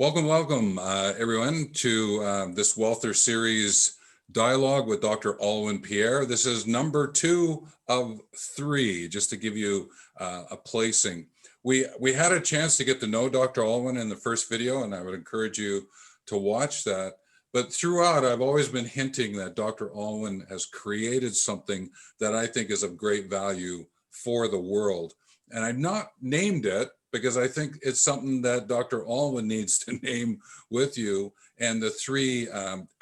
Welcome, everyone, to this Wellther series dialogue with Dr. Ulwyn Pierre. This is number 2 of 3, just to give you a placing. We had a chance to get to know Dr. Ulwyn in the first video, and I would encourage you to watch that. But throughout, I've always been hinting that Dr. Ulwyn has created something that I think is of great value for the world. And I've not named it because I think it's something that Dr. Ulwyn needs to name with you. And the 3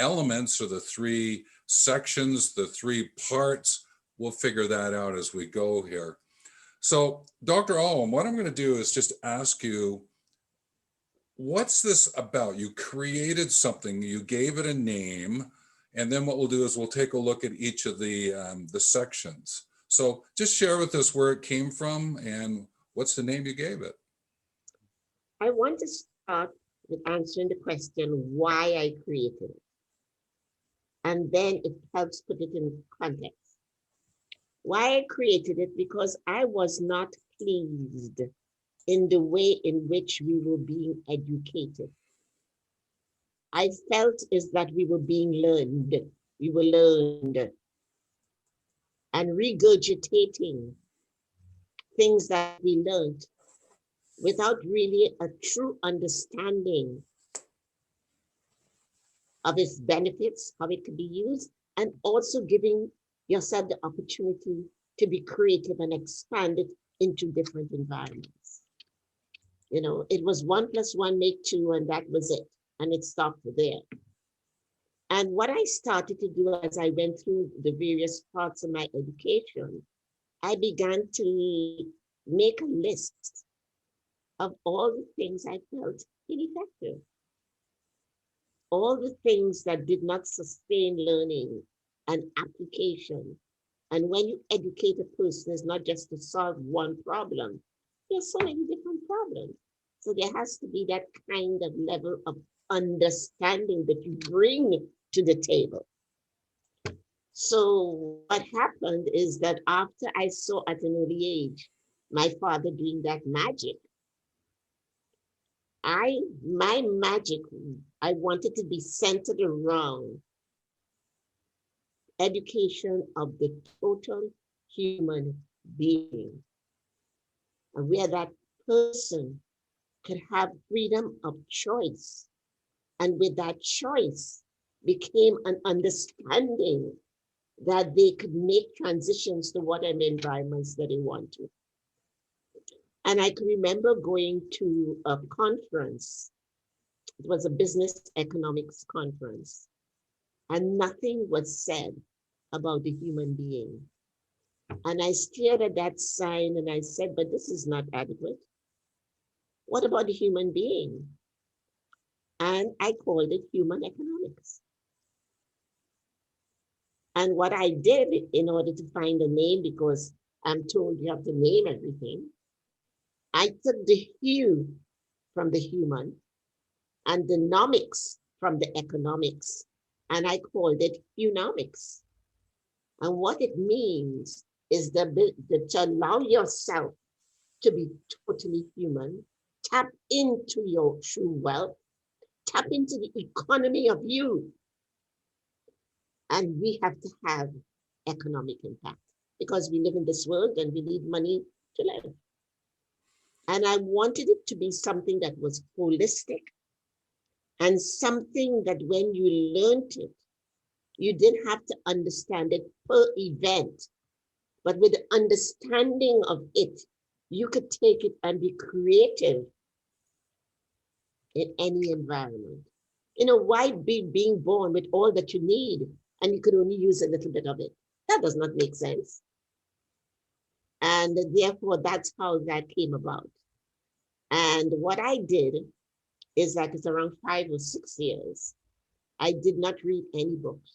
elements, or the 3 sections, the 3 parts, we'll figure that out as we go here. So Dr. Ulwyn, what I'm going to do is just ask you, what's this about? You created something, you gave it a name, and then what we'll do is we'll take a look at each of the sections. So just share with us where it came from and what's the name you gave it? I want to start with answering the question why I created it. And then it helps put it in context. Why I created it, because I was not pleased in the way in which we were being educated. I felt is that we were being learned. We were learned and regurgitating things that we learned without really a true understanding of its benefits, how it could be used, and also giving yourself the opportunity to be creative and expand it into different environments. You know, it was 1 + 1 make 2, and that was it. And it stopped there. And what I started to do as I went through the various parts of my education, I began to make a list of all the things I felt ineffective. All the things that did not sustain learning and application. And when you educate a person, it's not just to solve one problem. There's so many different problems. So there has to be that kind of level of understanding that you bring to the table. So what happened is that after I saw at an early age my father doing that magic, my magic, I wanted to be centered around education of the total human being, and where that person could have freedom of choice. And with that choice became an understanding that they could make transitions to whatever environments that they want to. And I can remember going to a conference. It was a business economics conference, and nothing was said about the human being. And I stared at that sign and I said, but this is not adequate. What about the human being? And I called it human economics. And what I did in order to find a name, because I'm told you have to name everything, I took the hue from the human and the nomics from the economics, and I called it Hunomics. And what it means is to allow yourself to be totally human, tap into your true wealth, tap into the economy of you. And we have to have economic impact because we live in this world and we need money to live. And I wanted it to be something that was holistic and something that when you learned it, you didn't have to understand it per event, but with the understanding of it, you could take it and be creative in any environment. You know, why be being born with all that you need and you could only use a little bit of it? That does not make sense. And therefore, that's how that came about. And what I did is that it's around 5 or 6 years, I did not read any books.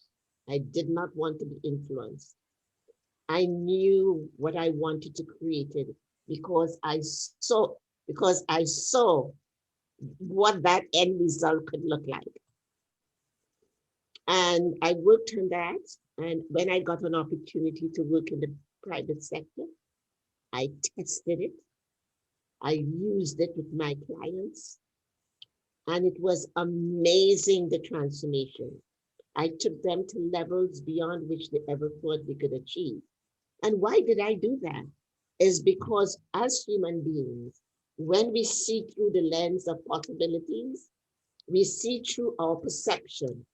I did not want to be influenced. I knew what I wanted to create it because I saw what that end result could look like. And I worked on that. And when I got an opportunity to work in the private sector, I tested it. I used it with my clients. And it was amazing, the transformation. I took them to levels beyond which they ever thought we could achieve. And why did I do that? Is because as human beings, when we see through the lens of possibilities, we see through our perception,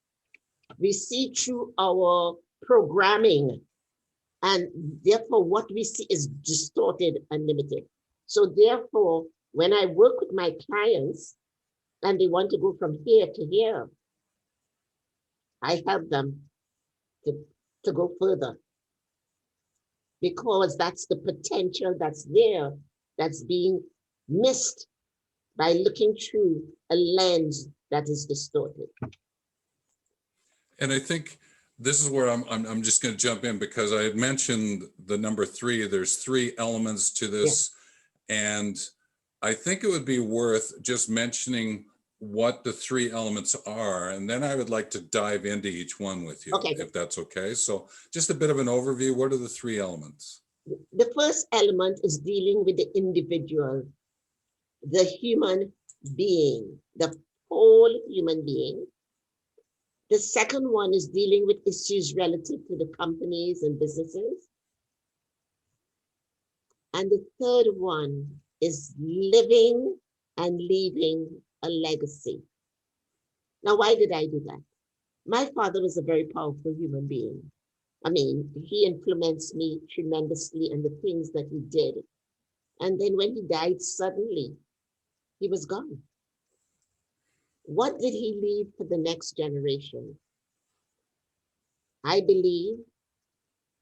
we see through our programming, and therefore what we see is distorted and limited. So therefore, when I work with my clients and they want to go from here to here, I help them to go further, because that's the potential that's there, that's being missed by looking through a lens that is distorted. And I think this is where I'm just going to jump in, because I had mentioned the number 3. There's 3 elements to this. Yeah. And I think it would be worth just mentioning what the 3 elements are. And then I would like to dive into each one with you, okay, if that's okay. So just a bit of an overview. What are the 3 elements? The first element is dealing with the individual, the human being, the whole human being. The second one is dealing with issues relative to the companies and businesses. And the third one is living and leaving a legacy. Now, why did I do that? My father was a very powerful human being. I mean, he influenced me tremendously in the things that he did. And then when he died suddenly, he was gone. What did he leave for the next generation? I believe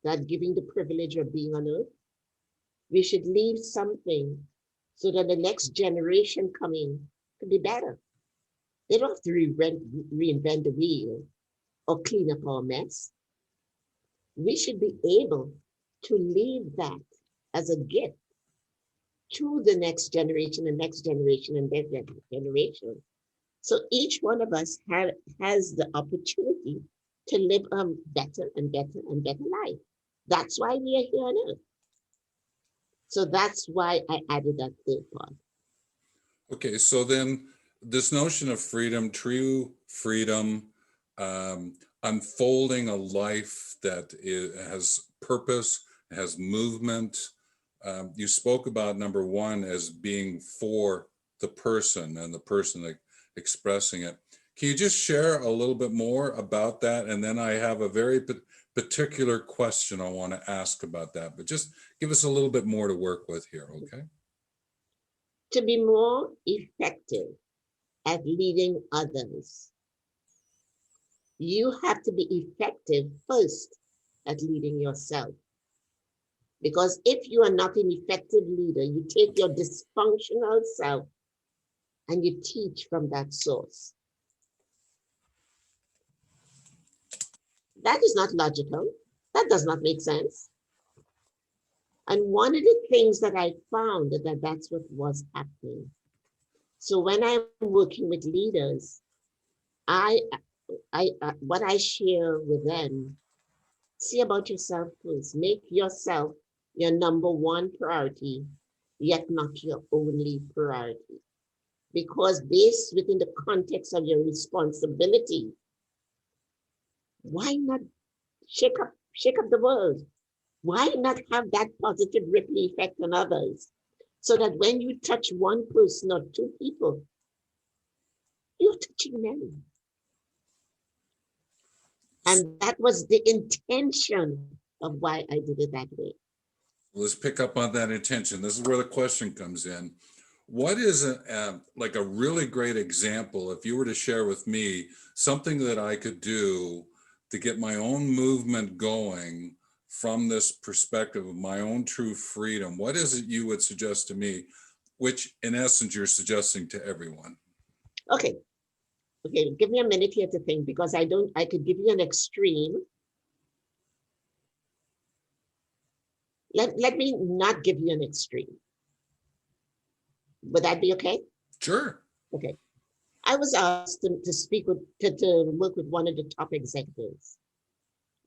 that given the privilege of being on earth, we should leave something so that the next generation coming could be better. They don't have to reinvent the wheel or clean up our mess. We should be able to leave that as a gift to the next generation and next generation and their generation. So each one of us has the opportunity to live a better and better and better life. That's why we are here on earth. So that's why I added that third part. Okay, so then this notion of freedom, true freedom, unfolding a life that has purpose, has movement. You spoke about number 1 as being for the person and the person expressing it. Can you just share a little bit more about that? And then I have a very particular question I want to ask about that, but just give us a little bit more to work with here, okay? To be more effective at leading others, you have to be effective first at leading yourself. Because if you are not an effective leader, you take your dysfunctional self and you teach from that source. That is not logical. That does not make sense. And one of the things that I found that's what was happening. So when I'm working with leaders, what I share with them, see about yourself first. Make yourself your number 1 priority, yet not your only priority. Because based within the context of your responsibility, why not shake up the world? Why not have that positive ripple effect on others? So that when you touch 1 person or 2 people, you're touching many. And that was the intention of why I did it that way. Let's pick up on that intention. This is where the question comes in. What is like a really great example, if you were to share with me something that I could do to get my own movement going from this perspective of my own true freedom? What is it you would suggest to me, which in essence you're suggesting to everyone? Okay, give me a minute here to think, because I could give you an extreme. Let me not give you an extreme. Would that be okay? Sure. Okay. I was asked to speak to work with one of the top executives,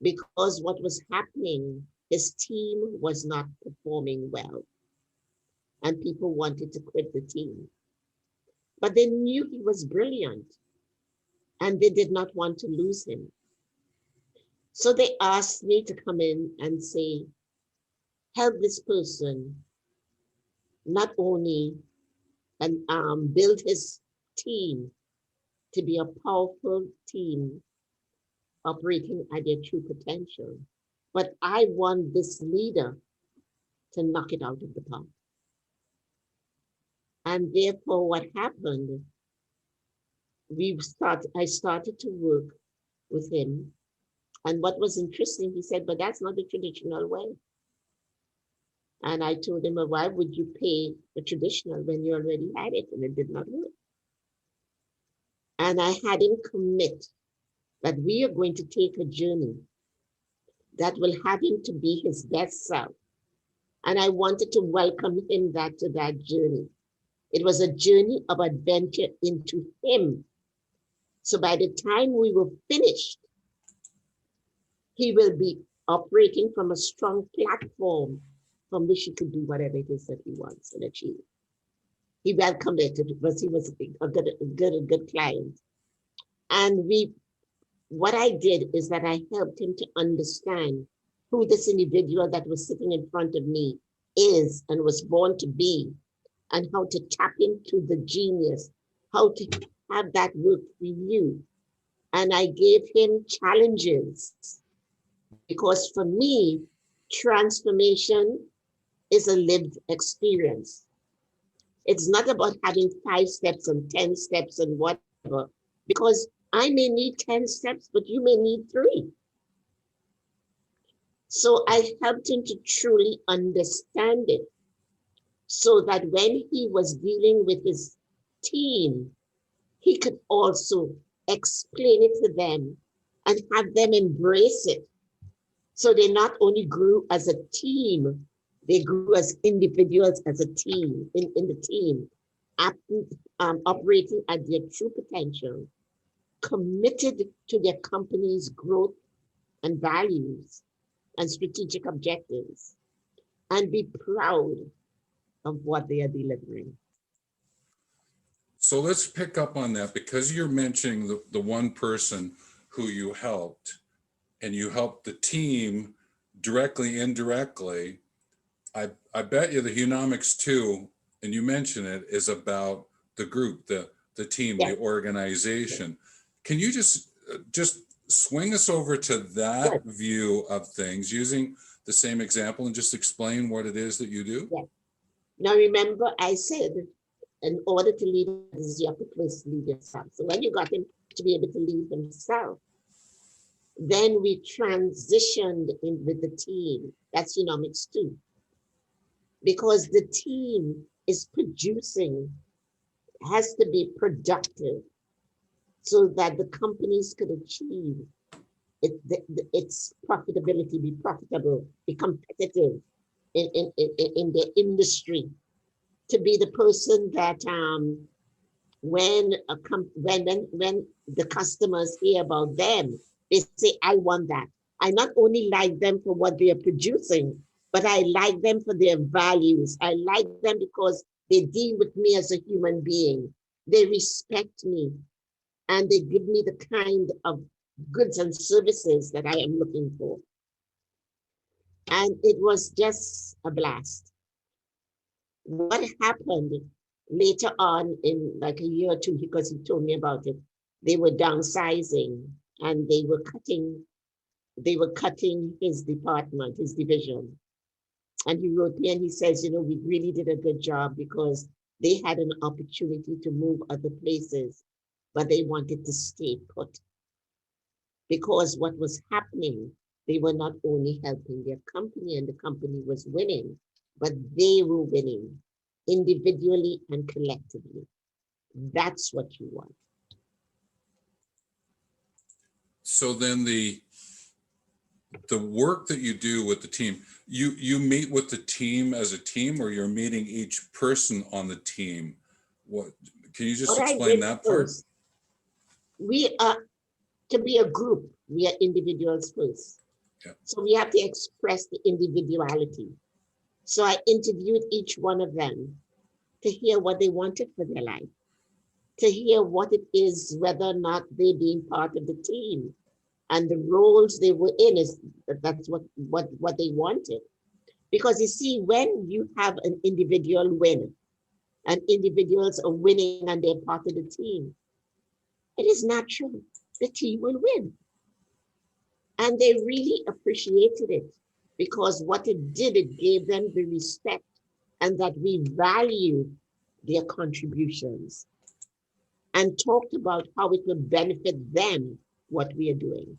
because what was happening, his team was not performing well, and people wanted to quit the team. but they knew he was brilliant and they did not want to lose him. So they asked me to come in and say, help this person not only and build his team to be a powerful team operating at their true potential, but I want this leader to knock it out of the park. And therefore, what happened, I started to work with him. And what was interesting, he said, but that's not the traditional way. And I told him, well, why would you pay the traditional when you already had it and it did not work? And I had him commit that we are going to take a journey that will have him to be his best self. And I wanted to welcome him to that journey. It was a journey of adventure into him. So by the time we were finished, he will be operating from a strong platform from which he could do whatever it is that he wants and achieve. He welcomed it because he was a good client. And what I did is that I helped him to understand who this individual that was sitting in front of me is and was born to be, and how to tap into the genius, how to have that work for you. And I gave him challenges because for me, transformation is a lived experience. It's not about having 5 steps and 10 steps and whatever, because I may need 10 steps, but you may need 3. So I helped him to truly understand it so that when he was dealing with his team, he could also explain it to them and have them embrace it. So they not only grew as a team, they grew as individuals as a team, in the team, operating at their true potential, committed to their company's growth and values and strategic objectives, and be proud of what they are delivering. So let's pick up on that, because you're mentioning the one person who you helped, and you helped the team directly, indirectly. I bet you the Hunomics too, and you mentioned it, is about the group, the team, Yes. the organization. Yes. Can you just swing us over to that Yes. view of things using the same example and just explain what it is that you do? Yes. Now remember, I said, in order to lead others, you have to first lead yourself. So when you got him to be able to lead himself, then we transitioned in with the team. That's Hunomics too. Because the team is producing, has to be productive so that the companies could achieve its profitability, be profitable, be competitive in their industry, to be the person that when the customers hear about them, they say, I want that. I not only like them for what they are producing, but I like them for their values. I like them because they deal with me as a human being. They respect me and they give me the kind of goods and services that I am looking for. And it was just a blast. What happened later on in like a year or 2, because he told me about it, they were downsizing and they were cutting his department, his division. And he wrote me and he says, we really did a good job because they had an opportunity to move other places, but they wanted to stay put. Because what was happening, they were not only helping their company and the company was winning, but they were winning individually and collectively. That's what you want. So then the work that you do with the team, you meet with the team as a team, or you're meeting each person on the team? What can you just explain that part? We are, to be a group, we are individuals first. Yeah. So we have to express the individuality. So I interviewed each one of them to hear what they wanted for their life. to hear what it is, whether or not they being part of the team and the roles they were in. Is that's what they wanted. Because you see, when you have an individual win and individuals are winning and they're part of the team, it is natural the team will win. And they really appreciated it because what it did, it gave them the respect and that we value their contributions and talked about how it would benefit them, what we are doing.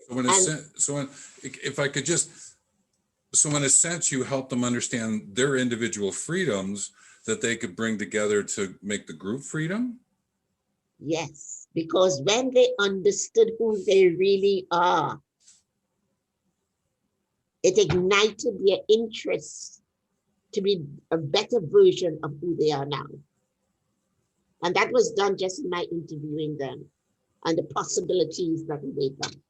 So in a And sense, if I could just, so in a sense, you help them understand their individual freedoms that they could bring together to make the group freedom? yes, because when they understood who they really are, it ignited their interest to be a better version of who they are now. And that was done just in my interviewing them and the possibilities that await them.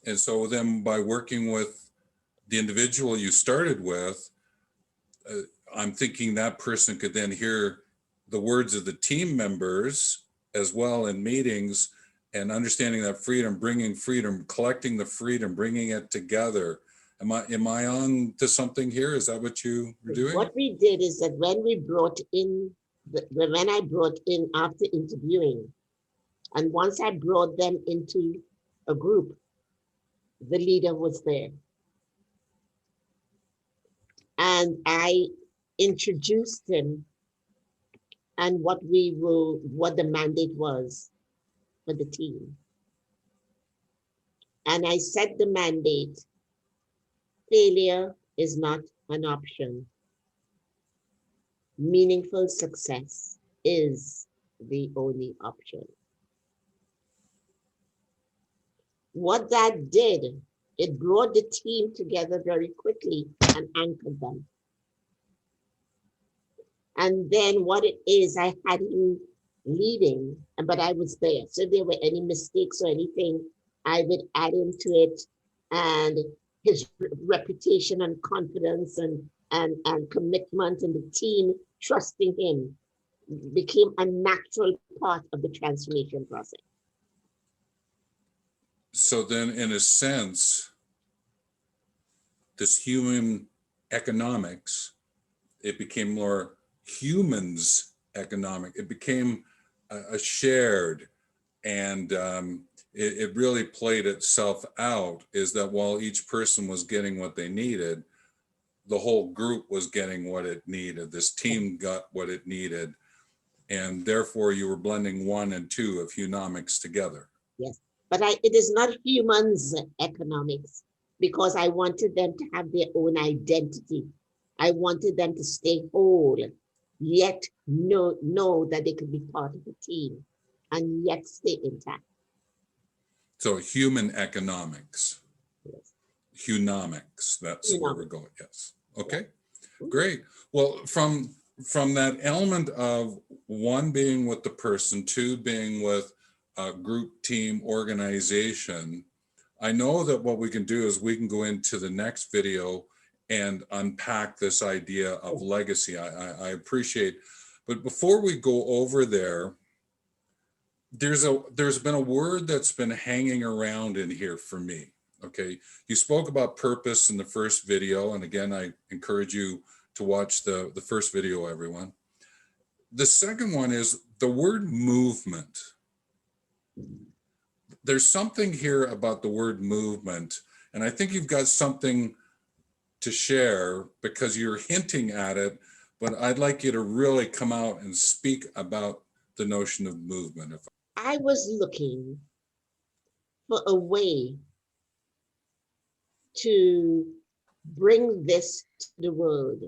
And so then by working with the individual you started with, I'm thinking that person could then hear the words of the team members as well in meetings and understanding that freedom, bringing freedom, collecting the freedom, bringing it together. Am I on to something here? Is that what you were doing? What we did is that when we brought in, when I brought in after interviewing, and once I brought them into a group, the leader was there. And I introduced him and what the mandate was for the team. And I set the mandate, failure is not an option. Meaningful success is the only option. What that did, it brought the team together very quickly and anchored them. And then what it is, I had him leading, but I was there. So if there were any mistakes or anything, I would add into it. And his reputation and confidence and commitment and the team trusting him became a natural part of the transformation process. So then in a sense, this human economics, it became more humans economic. It became a shared, and it really played itself out, is that while each person was getting what they needed, the whole group was getting what it needed. This team got what it needed. And therefore you were blending 1 and 2 of Hunomics together. Yes, but it is not humans economics, because I wanted them to have their own identity. I wanted them to stay whole, yet know that they could be part of the team and yet stay intact. So human economics, Yes. Hunomics, that's where we're Hunomics. going. Yes. Okay, great. Well, from that element of 1 being with the person, 2 being with a group, team, organization, I know that what we can do is we can go into the next video and unpack this idea of legacy. I appreciate, but before we go over there, there's been a word that's been hanging around in here for me. Okay, you spoke about purpose in the first video, and again, I encourage you to watch the first video, everyone. The second one is the word movement. There's something here about the word movement, and I think you've got something to share because you're hinting at it, but I'd like you to really come out and speak about the notion of movement. I was looking for a way to bring this to the world,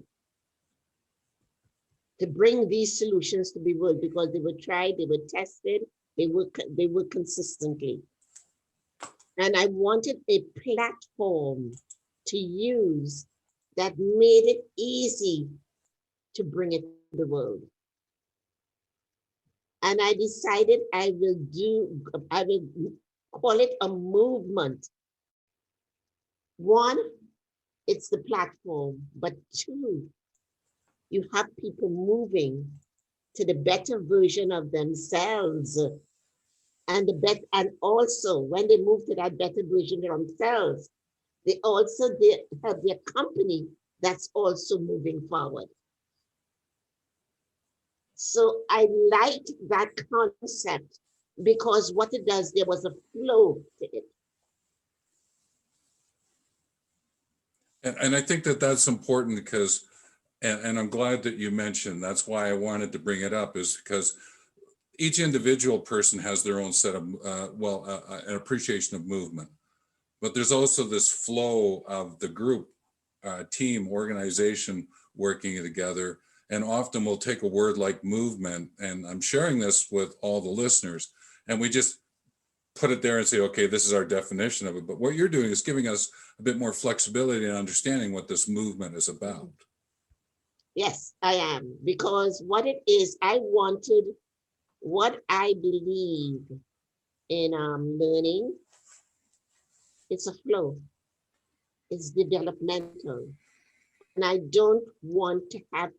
to bring these solutions to the world, because they were tried, they were tested, they were consistently. And I wanted a platform to use that made it easy to bring it to the world. And I decided I will call it a movement. 1, it's the platform, but 2, you have people moving to the better version of themselves. And and also when they move to that better version of themselves, they have their company that's also moving forward. So I liked that concept because what it does, there was a flow to it. And I think that that's important because, and I'm glad that you mentioned, that's why I wanted to bring it up, is because each individual person has their own set of, an appreciation of movement. But there's also this flow of the group, team, organization working together. And often we'll take a word like movement, and I'm sharing this with all the listeners, and we just put it there and say, okay, this is our definition of it. But what you're doing is giving us a bit more flexibility and understanding what this movement is about. Yes, I am. Because what it is, I wanted what I believe in learning. It's a flow. It's developmental. And I didn't want to have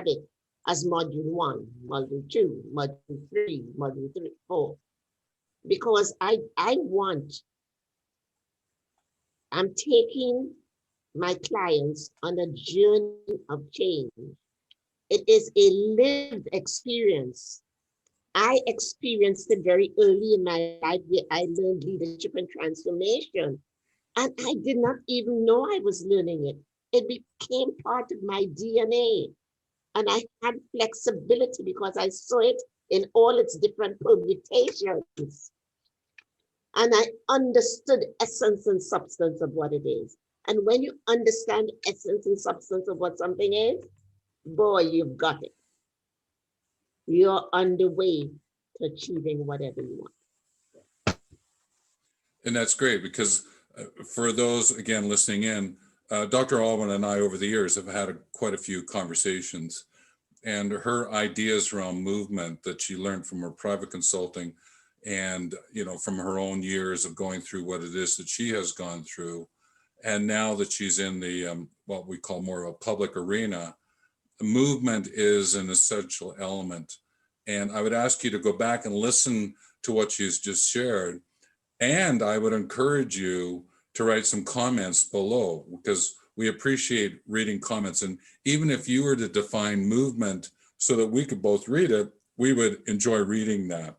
it as module 1, module 2, module 3, module 3, 4. Because I'm taking my clients on a journey of change. It is a lived experience. I experienced it very early in my life where I learned leadership and transformation. And I did not even know I was learning it. It became part of my DNA. And I had flexibility because I saw it in all its different permutations. And I understood essence and substance of what it is. And when you understand essence and substance of what something is, boy, you've got it. You're on the way to achieving whatever you want. And that's great because for those, again, listening in, Dr. Ulwyn and I over the years have had quite a few conversations, and her ideas around movement that she learned from her private consulting and, from her own years of going through what it is that she has gone through. And now that she's in the, what we call more of a public arena, movement is an essential element. And I would ask you to go back and listen to what she's just shared. And I would encourage you to write some comments below because we appreciate reading comments. And even if you were to define movement so that we could both read it, we would enjoy reading that.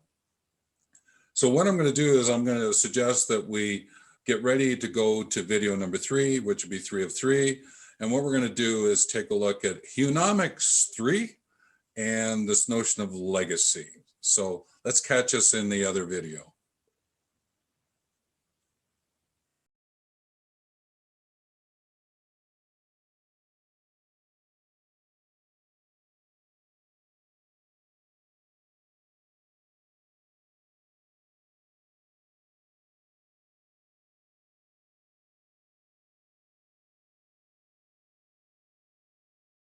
So what I'm going to do is I'm going to suggest that we get ready to go to video number 3, which would be 3 of 3. And what we're going to do is take a look at Hunomics 3 and this notion of legacy. So let's catch us in the other video.